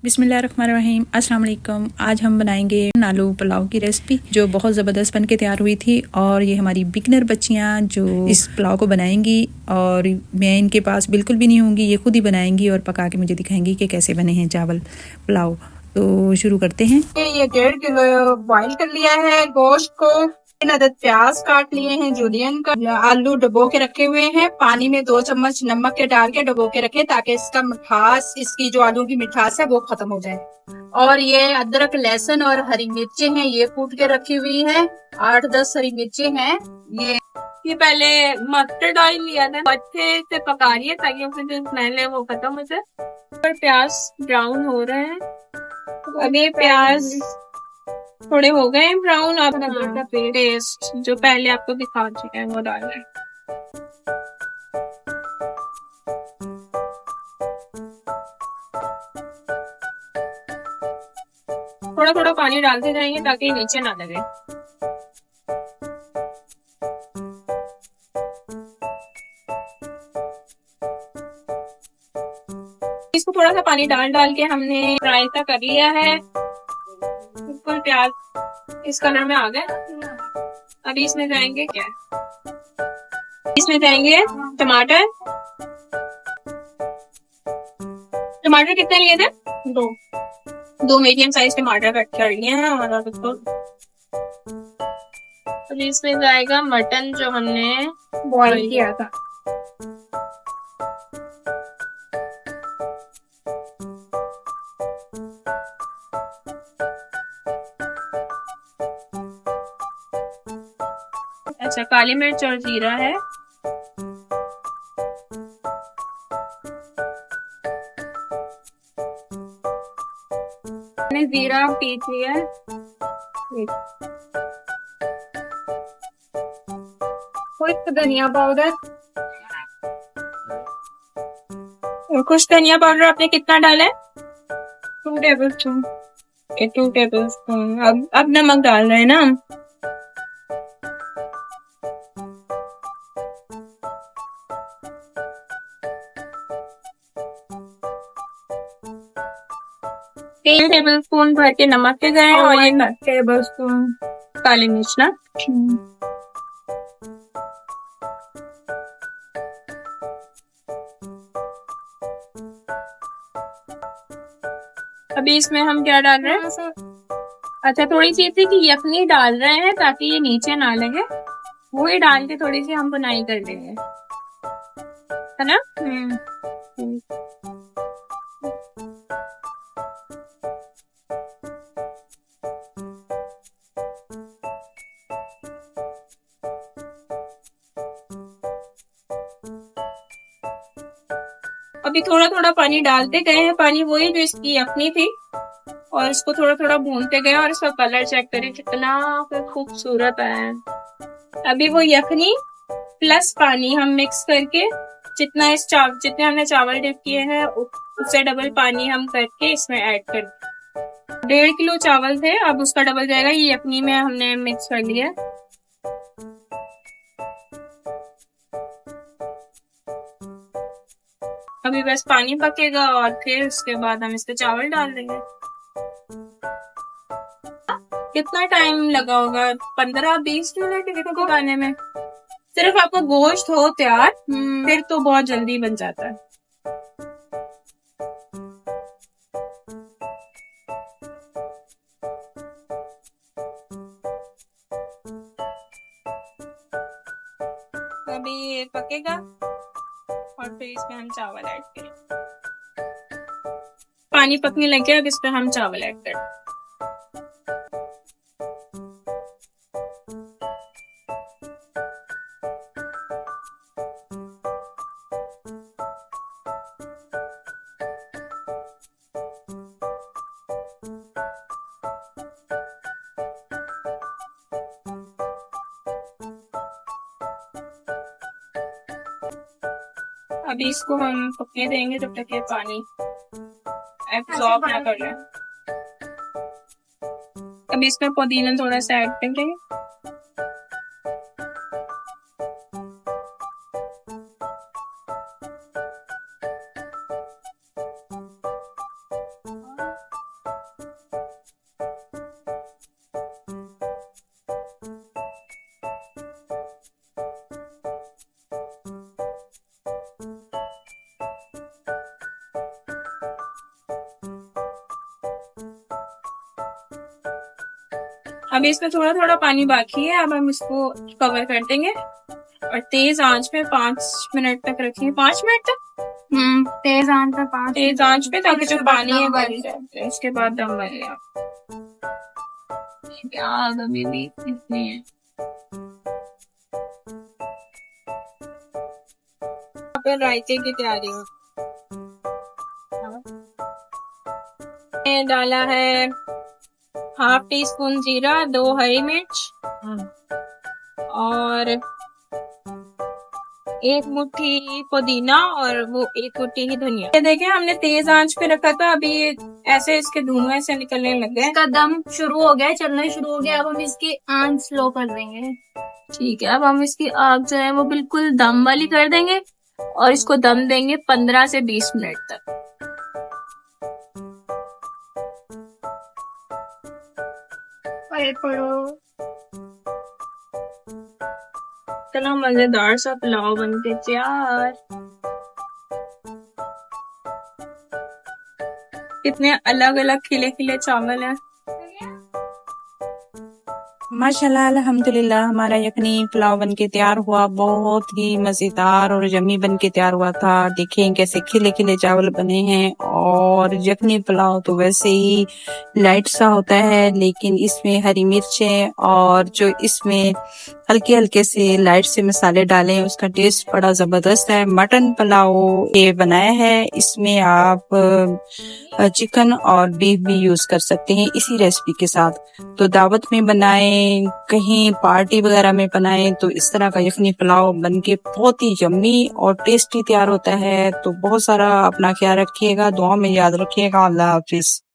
बिस्मिल्लाहिर्रहमानिर्रहीम, अस्सलाम वालेकुम। आज हम बनाएंगे आलू पुलाव की रेसिपी जो बहुत ज़बरदस्त बन के तैयार हुई थी। और ये हमारी बिगनर बच्चियाँ जो इस पुलाव को बनाएंगी और मैं इनके पास बिल्कुल भी नहीं होंगी, ये खुद ही बनाएंगी और पका के मुझे दिखाएंगी कि कैसे बने हैं चावल पुलाव। तो शुरू करते हैं। ये 1.5 किलो बॉईल कर लिया है गोश्त को। 3 अदद प्याज काट लिए हैं जूलियन का। आलू डुबो के रखे हुए हैं, पानी में 2 चम्मच नमक के डाल के डुबो के रखे ताकि इसका मिठास, इसकी जो आलू की मिठास है वो खत्म हो जाए। और ये अदरक, लहसुन और हरी मिर्चें हैं, ये कूट के रखी हुई है। 8-10 हरी मिर्चें हैं। ये पहले मस्टर्ड ऑयल लिया था, अच्छे से पका लिया ताकि उसमें जो स्मेल है वो खत्म हो जाए। और प्याज ब्राउन हो रहे हैं। अभी प्याज थोड़े हो गए हैं ब्राउन। अब अदरक का पेस्ट जो पहले आपको दिखा चुके हैं वो डाल रहे हैं। थोड़ा थोड़ा पानी डालते जाएंगे ताकि नीचे ना लगे। इसको थोड़ा सा पानी डाल डाल के हमने रायता कर लिया है। बिल्कुल प्याज इस कलर में आ गए। अभी इसमें जाएंगे क्या, इसमें जाएंगे टमाटर। टमाटर कितने लिए थे? 2 मीडियम साइज टमाटर कट कर लिए हैं। और अभी इसमें जाएगा मटन जो हमने बॉईल किया था। अच्छा, काली मिर्च और जीरा है। मैंने जीरा पीस लिया है। कुछ धनिया पाउडर और कुछ धनिया पाउडर आपने कितना डाला है? 2 टेबल स्पून। 2 table spoon. अब नमक डाल रहे हैं ना हम। तीन टेबल स्पून भर के नमक के गए और 1 टेबल स्पून काली मिर्च ना। अभी इसमें हम क्या डाल रहे हैं? अच्छा, थोड़ी सी थी कि यखनी डाल रहे हैं ताकि ये नीचे ना लगे। वो ही डाल के थोड़ी सी हम बुनाई कर देंगे, है ना। अभी थोड़ा थोड़ा पानी डालते गए हैं। पानी वही जो इसकी यखनी थी, और इसको थोड़ा थोड़ा भूनते गए और इसका कलर चेक करें कितना खूबसूरत आया है। अभी वो यखनी प्लस पानी हम मिक्स करके जितने हमने चावल डिप किए हैं उससे डबल पानी हम करके इसमें ऐड कर 1.5 किलो चावल थे, अब उसका डबल जाएगा। ये यखनी में हमने मिक्स कर लिया। अभी बस पानी पकेगा और फिर उसके बाद हम इसके चावल डाल देंगे। कितना टाइम लगा होगा? 15-20 मिनट इसको पकाने में। सिर्फ आपका गोश्त हो तैयार फिर तो बहुत जल्दी बन जाता है। अभी ये पकेगा और फिर इसमें हम चावल ऐड करें। पानी पकने लग गया, अब इस पे हम चावल ऐड करें। अभी इसको हम पकने देंगे जब तक ये पानी एब्जॉर्ब ना कर ले। अभी इसमें पुदीना थोड़ा सा ऐड करेंगे। अभी इसमें थोड़ा थोड़ा पानी बाकी है। अब हम इसको कवर कर देंगे और तेज आंच पे 5 मिनट तक रखेंगे। 5 मिनट तक तेज आंच पे 5 तेज आंच पे, ताकि जो पानी है बन जाए। इसके बाद दम बन गया। क्या अभी भी इतनी है। फिर रायते की तैयारी हो। डाला है हाफ टी स्पून जीरा, 2 हरी मिर्च और 1 मुट्ठी पुदीना और वो 1 मुट्ठी ही धनिया। ये देखें, हमने तेज आंच पे रखा था, अभी ऐसे इसके धुआं ऐसे निकलने लग गए। इसका दम शुरू हो गया, चलना शुरू हो गया। अब हम इसकी आंच स्लो कर देंगे। ठीक है, अब हम इसकी आग जो है वो बिल्कुल दम वाली कर देंगे और इसको दम देंगे 15 से 20 मिनट तक। इतना मजेदार सा पुलाव बन के तैयार। कितने अलग अलग खिले खिले चावल हैं। माशाल्लाह अल्हम्दुलिल्लाह, हमारा यखनी पुलाव बन के तैयार हुआ। बहुत ही मजेदार और यम्मी बन के तैयार हुआ था। देखें कैसे खिले खिले चावल बने हैं। और यखनी पुलाव तो वैसे ही लाइट सा होता है, लेकिन इसमें हरी मिर्चें और जो इसमें हल्के हल्के से लाइट से मसाले डाले हैं, उसका टेस्ट बड़ा जबरदस्त है। मटन पुलाव ये बनाया है, इसमें आप चिकन और बीफ भी यूज कर सकते हैं इसी रेसिपी के साथ। तो दावत में बनाएं, कहीं पार्टी वगैरह में बनाएं, तो इस तरह का यखनी पुलाव बन के बहुत ही यम्मी और टेस्टी तैयार होता है। तो बहुत सारा अपना ख्याल रखिएगा, दुआ में याद रखिएगा। अल्लाह हाफिज।